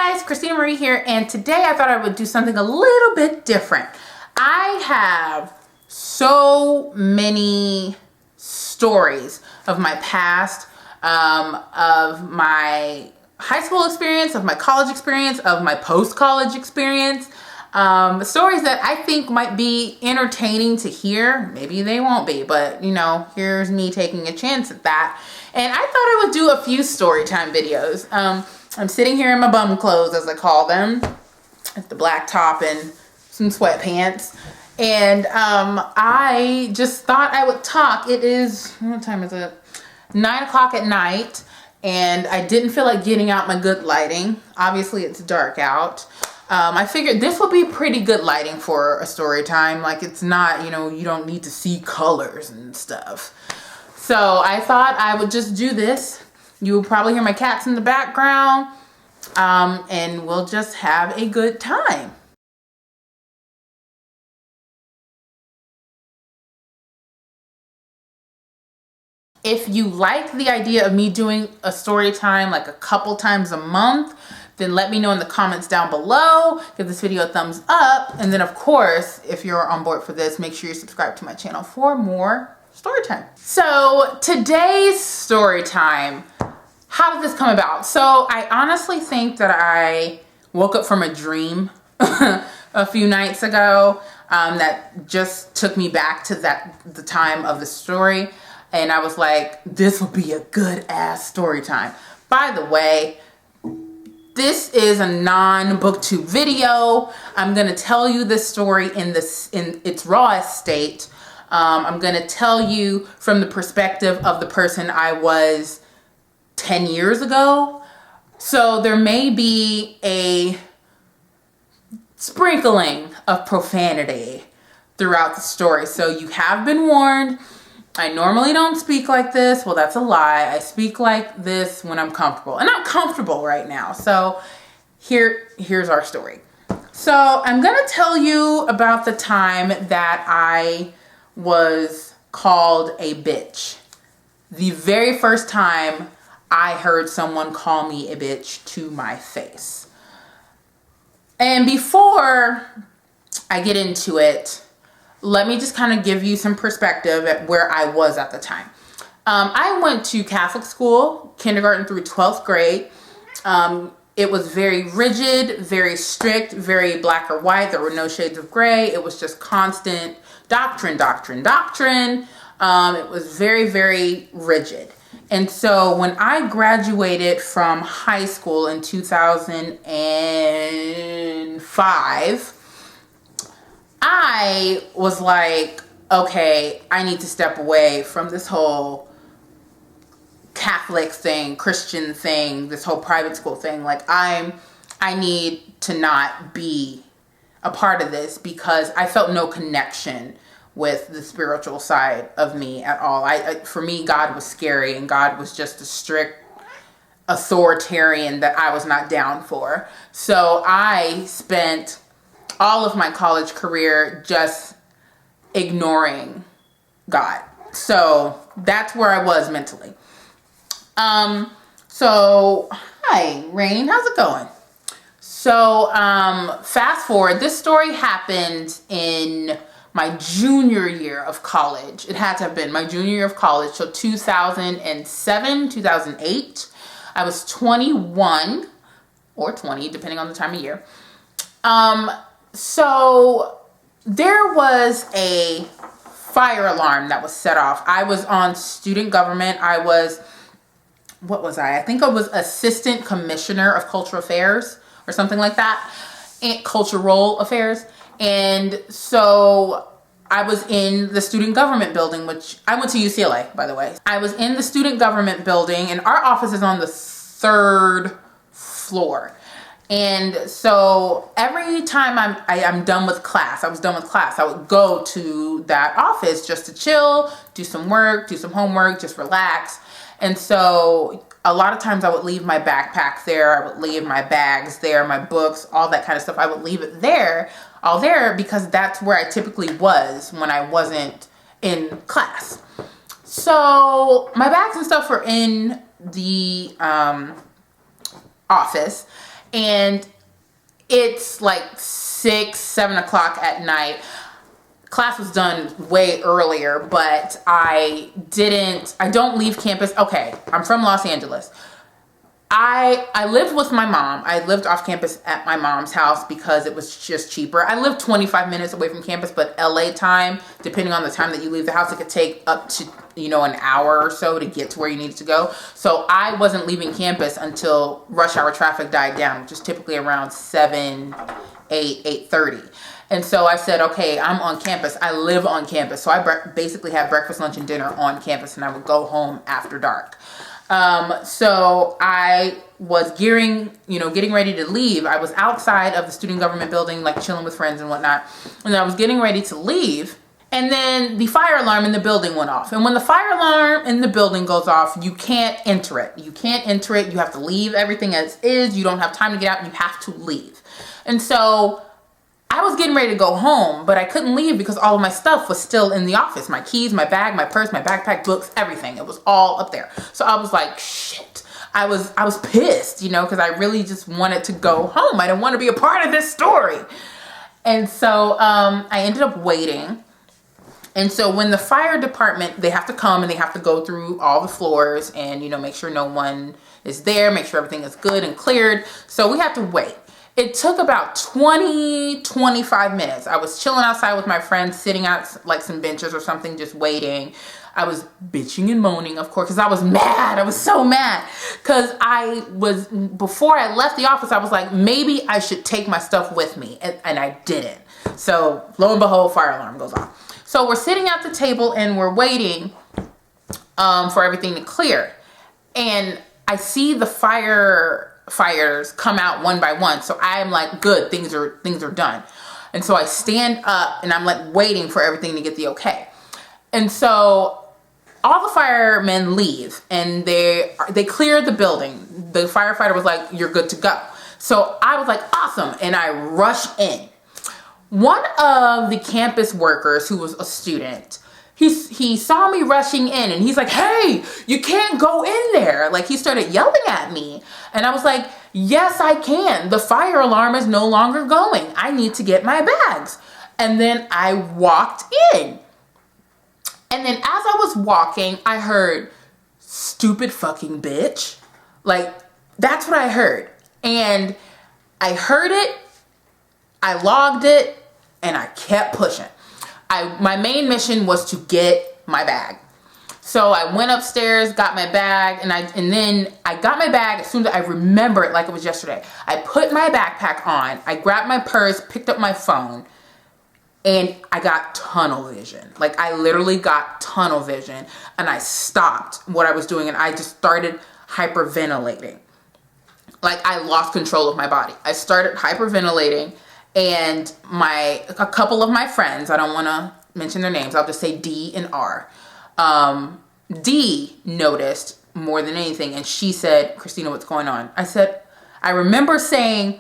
guys, Christina Marie here, and today I thought I would do something a little bit different. I have so many stories of my past, of my high school experience, of my college experience, of my post-college experience, stories that I think might be entertaining to hear. Maybe they won't be, but you know, here's me taking a chance at that. And I thought I would do a few story time videos. I'm sitting here in my bum clothes, as I call them, with the black top and some sweatpants. And I just thought I would talk. It is, what time is it? 9 o'clock at night. And I didn't feel like getting out my good lighting. Obviously, it's dark out. I figured this would be pretty good lighting for a story time. Like, it's not, you know, you don't need to see colors and stuff. So I thought I would just do this. You will probably hear my cats in the background, and we'll just have a good time. If you like the idea of me doing a story time like a couple times a month, then let me know in the comments down below. Give this video a thumbs up. And then of course, if you're on board for this, make sure you subscribe to my channel for more story time. So today's story time, how did this come about? So I honestly think that I woke up from a dream a few nights ago that just took me back to the time of the story. And I was like, this would be a good ass story time. By the way, this is a non-booktube video. I'm gonna tell you this story in its rawest state. I'm gonna tell you from the perspective of the person I was 10 years ago. So there may be a sprinkling of profanity throughout the story. So you have been warned. I normally don't speak like this. Well, that's a lie. I speak like this when I'm comfortable. And I'm comfortable right now. So here's our story. So I'm gonna tell you about the time that I was called a bitch. The very first time I heard someone call me a bitch to my face. And before I get into it, let me just kind of give you some perspective at where I was at the time. I went to Catholic school, kindergarten through 12th grade. It was very rigid, very strict, very black or white. There were no shades of gray. It was just constant doctrine, doctrine, doctrine. It was very, very rigid. And so when I graduated from high school in 2005, I was like, okay, I need to step away from this whole Catholic thing, Christian thing, this whole private school thing. Like, I need to not be a part of this because I felt no connection with the spiritual side of me at all. For me, God was scary, and God was just a strict authoritarian that I was not down for. So I spent all of my college career just ignoring God. So that's where I was mentally. So hi, Rain, how's it going? So fast forward, this story happened in my junior year of college. It had to have been my junior year of college, so 2007, 2008. I was 21 or 20, depending on the time of year. So there was a fire alarm that was set off. I was on student government. What was I? I think I was assistant commissioner of cultural affairs or something like that. And cultural affairs. And so I was in the student government building, which I went to UCLA, by the way. I was in the student government building, and our office is on the 3rd floor. And so every time I'm done with class, I would go to that office just to chill, do some work, do some homework, just relax. And so a lot of times I would leave my backpack there. I would leave my bags there, my books, all that kind of stuff. I would leave it there, all there, because that's where I typically was when I wasn't in class. So my bags and stuff were in the office. And it's like 6, 7 o'clock at night. Class was done way earlier, but I don't leave campus. Okay, I'm from Los Angeles. I lived with my mom. I lived off campus at my mom's house because it was just cheaper. I lived 25 minutes away from campus, but LA time, depending on the time that you leave the house, it could take up to, an hour or so to get to where you needed to go. So I wasn't leaving campus until rush hour traffic died down, which is typically around 7, 8, 8:30. And so I said, okay, I'm on campus. I live on campus. So I basically had breakfast, lunch, and dinner on campus, and I would go home after dark. So I was getting ready to leave. I was outside of the student government building, like chilling with friends and whatnot. And I was getting ready to leave. And then the fire alarm in the building went off. And when the fire alarm in the building goes off, you can't enter it. You can't enter it. You have to leave everything as is. You don't have time to get out. You have to leave. And so I was getting ready to go home, but I couldn't leave because all of my stuff was still in the office. My keys, my bag, my purse, my backpack, books, everything. It was all up there. So I was like, shit. I was pissed, because I really just wanted to go home. I didn't want to be a part of this story. And so I ended up waiting. And so when the fire department, they have to come and they have to go through all the floors and, make sure no one is there, make sure everything is good and cleared. So we have to wait. It took about 20, 25 minutes. I was chilling outside with my friends, sitting out like some benches or something, just waiting. I was bitching and moaning, of course, because I was mad. I was so mad because before I left the office, I was like, maybe I should take my stuff with me. And I didn't. So lo and behold, fire alarm goes off. So we're sitting at the table and we're waiting for everything to clear. And I see the firefighters come out one by one. So I'm like, good, things are done. And so I stand up and I'm like waiting for everything to get the okay. And so all the firemen leave and they clear the building. The firefighter was like, you're good to go. So I was like, awesome. And I rush in. One of the campus workers who was a student, he saw me rushing in and he's like, hey, you can't go in there. Like he started yelling at me. And I was like, yes, I can. The fire alarm is no longer going. I need to get my bags. And then I walked in. And then as I was walking, I heard, stupid fucking bitch. Like, that's what I heard. And I heard it, I logged it, and I kept pushing. My main mission was to get my bag. So I went upstairs, got my bag, and then I got my bag as soon as I remember it like it was yesterday. I put my backpack on, I grabbed my purse, picked up my phone, and I got tunnel vision. Like I literally got tunnel vision and I stopped what I was doing and I just started hyperventilating. Like I lost control of my body. I started hyperventilating and a couple of my friends, I don't want to mention their names, I'll just say D and R. D noticed more than anything and she said, Christina, what's going on? I remember saying,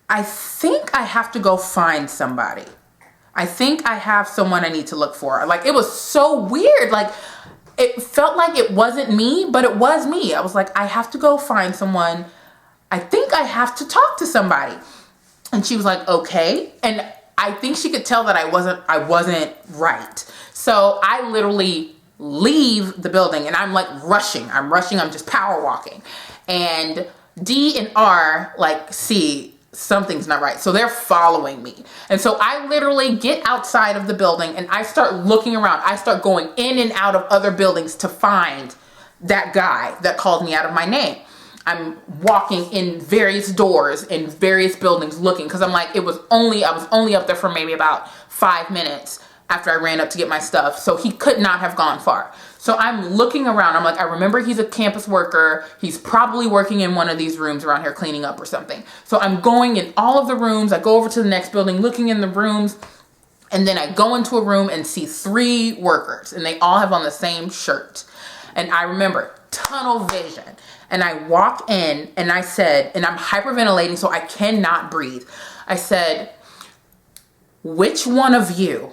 I think I have to go find somebody. I think I have someone I need to look for. Like, it was so weird. Like, it felt like it wasn't me, but it was me. I was like, I have to go find someone. I think I have to talk to somebody. And she was like, okay. And I think she could tell that I wasn't right. So I literally leave the building and I'm like rushing. I'm just power walking. And D and R like see something's not right. So they're following me. And so I literally get outside of the building and I start looking around. I start going in and out of other buildings to find that guy that called me out of my name. I'm walking in various doors in various buildings looking because I'm like, I was only up there for maybe about 5 minutes after I ran up to get my stuff. So he could not have gone far. So I'm looking around. I'm like, I remember he's a campus worker. He's probably working in one of these rooms around here cleaning up or something. So I'm going in all of the rooms. I go over to the next building, looking in the rooms. And then I go into a room and see 3 workers and they all have on the same shirt. And I remember tunnel vision. And I walk in and I said, and I'm hyperventilating so I cannot breathe. I said, which one of you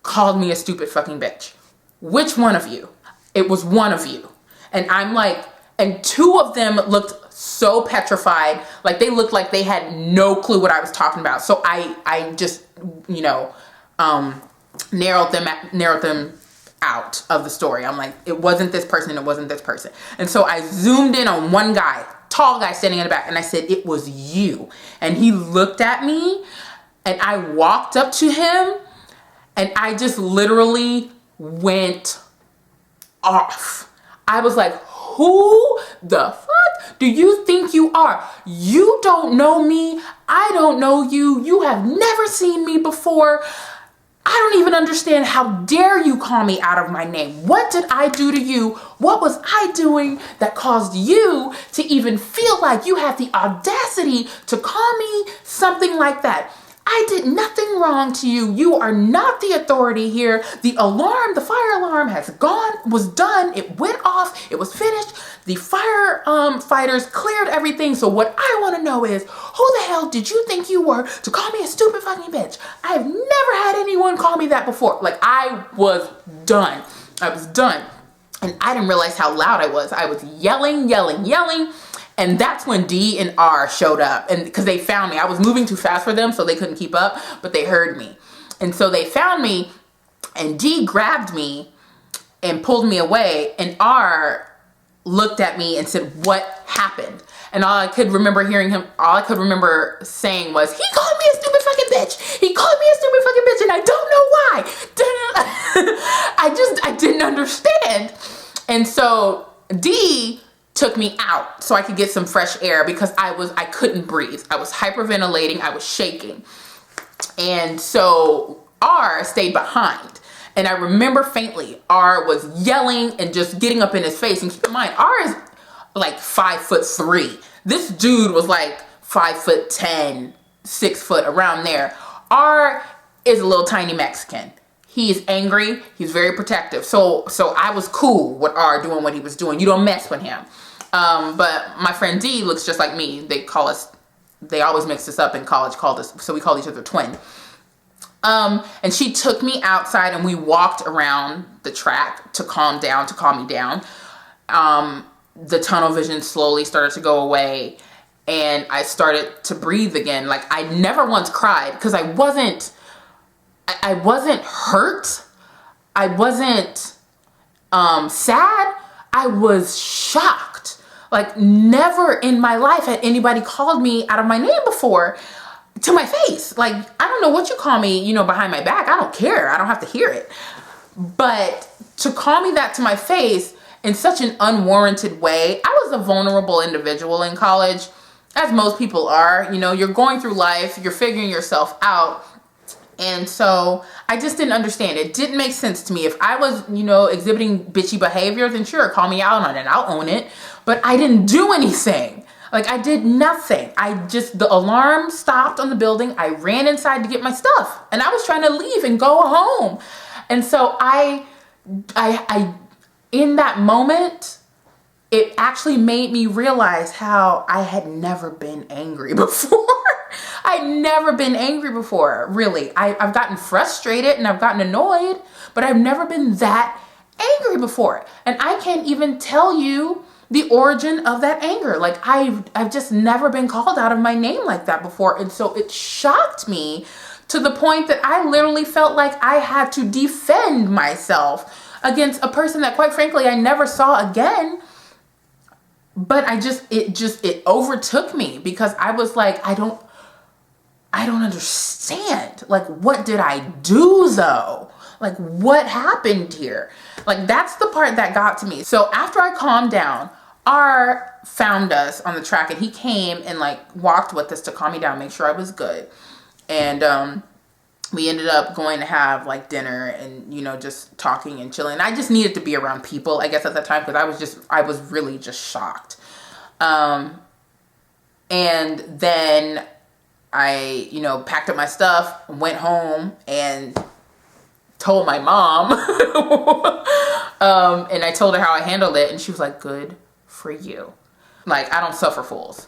called me a stupid fucking bitch? Which one of you? It was one of you. And I'm like And two of them looked so petrified. Like they looked like they had no clue what I was talking about. So I just, you know, narrowed them out of the story. I'm like, it wasn't this person, and it wasn't this person. And so I zoomed in on one guy, tall guy standing in the back, and I said, it was you. And he looked at me, and I walked up to him, and I just literally went off. I was like, who the fuck do you think you are? You don't know me. I don't know you. You have never seen me before. I don't even understand. How dare you call me out of my name? What did I do to you? What was I doing that caused you to even feel like you have the audacity to call me something like that? I did nothing wrong to you. You are not the authority here. The alarm, the fire alarm was done. It went off. It was finished. The fire fighters cleared everything. So what I want to know is, who the hell did you think you were to call me a stupid fucking bitch? I've never had anyone call me that before. Like, I was done. I was done. And I didn't realize how loud I was. I was yelling. And that's when D and R showed up, and because they found me. I was moving too fast for them, so they couldn't keep up, but they heard me. And so they found me, and D grabbed me and pulled me away, and R looked at me and said, what happened? And all I could remember saying was, he called me a stupid fucking bitch. He called me a stupid fucking bitch, and I don't know why. I didn't understand. And so D took me out so I could get some fresh air, because I couldn't breathe. I was hyperventilating. I was shaking. And so R stayed behind. And I remember faintly, R was yelling and just getting up in his face. And keep in mind, R is like 5'3". This dude was like 5'10", 6 foot, around there. R is a little tiny Mexican. He's angry. He's very protective. So I was cool with R doing what he was doing. You don't mess with him. But my friend D looks just like me. They always mixed us up in college, so we called each other twin. And she took me outside, and we walked around the track to calm me down. The tunnel vision slowly started to go away, and I started to breathe again. Like, I never once cried, because I wasn't hurt. I wasn't sad. I was shocked. Like, never in my life had anybody called me out of my name before, to my face. Like, I don't know what you call me, behind my back. I don't care. I don't have to hear it. But to call me that to my face in such an unwarranted way, I was a vulnerable individual in college, as most people are. You're going through life, you're figuring yourself out. And so I just didn't understand. It didn't make sense to me. If I was, exhibiting bitchy behavior, then sure, call me out on it. I'll own it. But I didn't do anything. Like, I did nothing. The alarm stopped on the building. I ran inside to get my stuff, and I was trying to leave and go home. And so I in that moment, it actually made me realize how I had never been angry before. I'd never been angry before, really. I've gotten frustrated and I've gotten annoyed, but I've never been that angry before. And I can't even tell you the origin of that anger. Like, I've just never been called out of my name like that before. And so it shocked me to the point that I literally felt like I had to defend myself against a person that, quite frankly, I never saw again. But it overtook me, because I was like, I don't understand. Like, what did I do though? Like, what happened here? Like, that's the part that got to me. So after I calmed down, R found us on the track, and he came and walked with us to calm me down, make sure I was good. And we ended up going to have dinner and, just talking and chilling. I just needed to be around people, I guess, at that time, because I was really just shocked. And then I, packed up my stuff, went home, and told my mom. And I told her how I handled it, and she was like, good for you. Like, I don't suffer fools.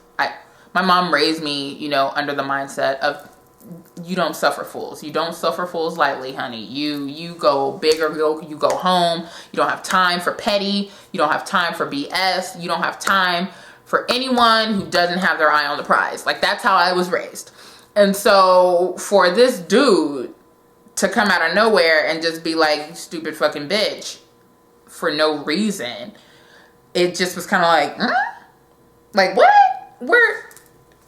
My mom raised me, under the mindset of you don't suffer fools. You don't suffer fools lightly, honey. You go big or you go home. You don't have time for petty. You don't have time for BS. You don't have time for anyone who doesn't have their eye on the prize. Like, that's how I was raised. And so for this dude to come out of nowhere and just be like, stupid fucking bitch, for no reason, it just was kind of like, like, what?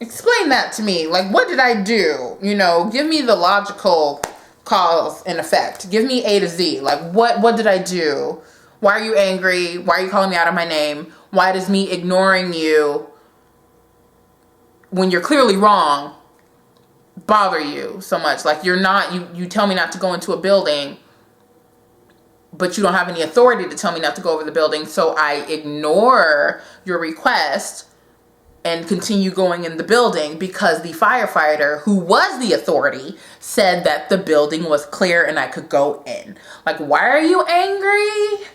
Explain that to me. Like, what did I do? You know, give me the logical cause and effect. Give me A to Z. Like, what did I do? Why are you angry? Why are you calling me out of my name? Why does me ignoring you when you're clearly wrong bother you so much? Like, you're not, you tell me not to go into a building, but you don't have any authority to tell me not to go over the building. So I ignore your request and continue going in the building because the firefighter, who was the authority, said that the building was clear and I could go in. Like, why are you angry?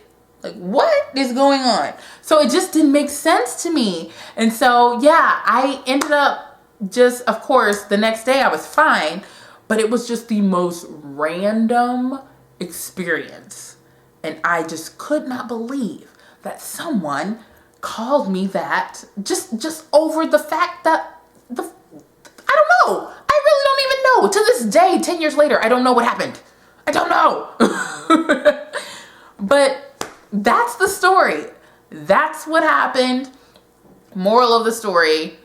Like, what is going on? So it just didn't make sense to me. And so, yeah, I ended up just, of course, the next day I was fine, but it was just the most random experience. And I just could not believe that someone called me that just over the fact that I don't know. I really don't even know. To this day, 10 years later, I don't know what happened. I don't know. But that's the story. That's what happened. Moral of the story,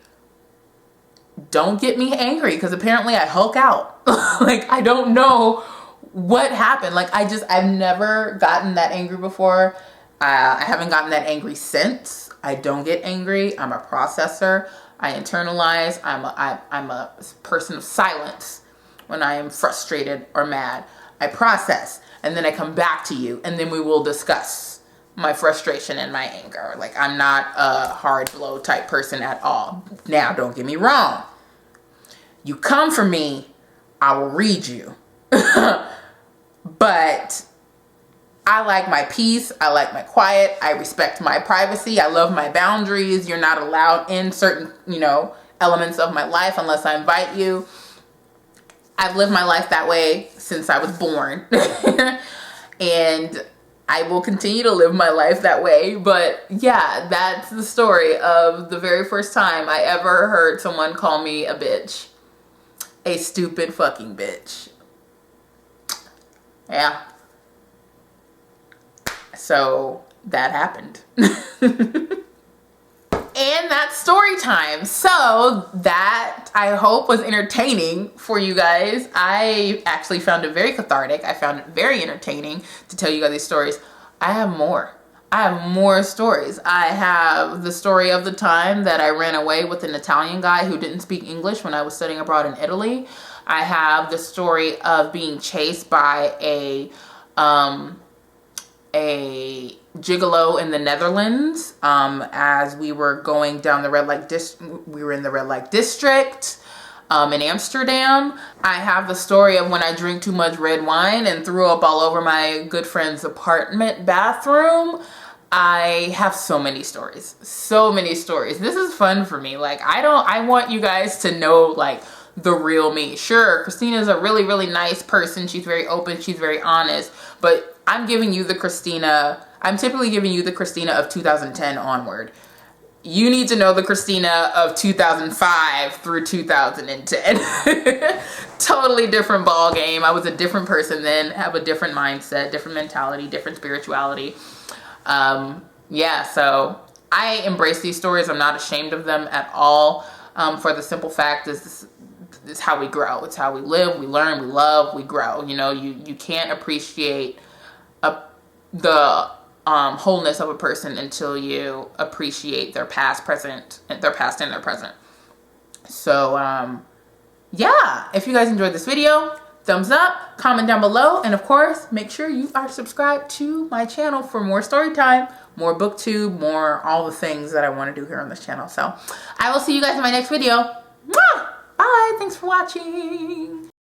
don't get me angry, because apparently I Hulk out. Like, I don't know what happened. Like, I've never gotten that angry before. I haven't gotten that angry since. I don't get angry. I'm a processor. I internalize. I'm a person of silence when I am frustrated or mad. I process, and then I come back to you, and then we will discuss my frustration and my anger. Like, I'm not a hard blow type person at all. Now, don't get me wrong. You come for me, I will read you. But I like my peace. I like my quiet. I respect my privacy. I love my boundaries. You're not allowed in certain, elements of my life unless I invite you. I've lived my life that way since I was born. And I will continue to live my life that way. But yeah, that's the story of the very first time I ever heard someone call me a bitch. A stupid fucking bitch. Yeah. So that happened. And that's story time. So that, I hope, was entertaining for you guys. I actually found it very cathartic. I found it very entertaining to tell you guys these stories. I have more. I have more stories. I have the story of the time that I ran away with an Italian guy who didn't speak English when I was studying abroad in Italy. I have the story of being chased by a gigolo in the Netherlands as we were going down the red light district. We were in the red light district in Amsterdam. I have the story of when I drank too much red wine and threw up all over my good friend's apartment bathroom. I have so many stories. So many stories. This is fun for me. Like, I want you guys to know, like, the real me. Sure, Christina's a really, really nice person. She's very open. She's very honest. But I'm giving you the Christina, I'm typically giving you the Christina of 2010 onward. You need to know the Christina of 2005 through 2010. Totally different ball game. I was a different person then, have a different mindset, different mentality, different spirituality. Yeah, so I embrace these stories. I'm not ashamed of them at all. For the simple fact is this is how we grow. It's how we live, we learn, we love, we grow. You can't appreciate the wholeness of a person until you appreciate their past, present, their past and their present. So, yeah, if you guys enjoyed this video, thumbs up, comment down below, and of course, make sure you are subscribed to my channel for more story time, more booktube, more all the things that I want to do here on this channel. So, I will see you guys in my next video. Mwah! Bye! Thanks for watching!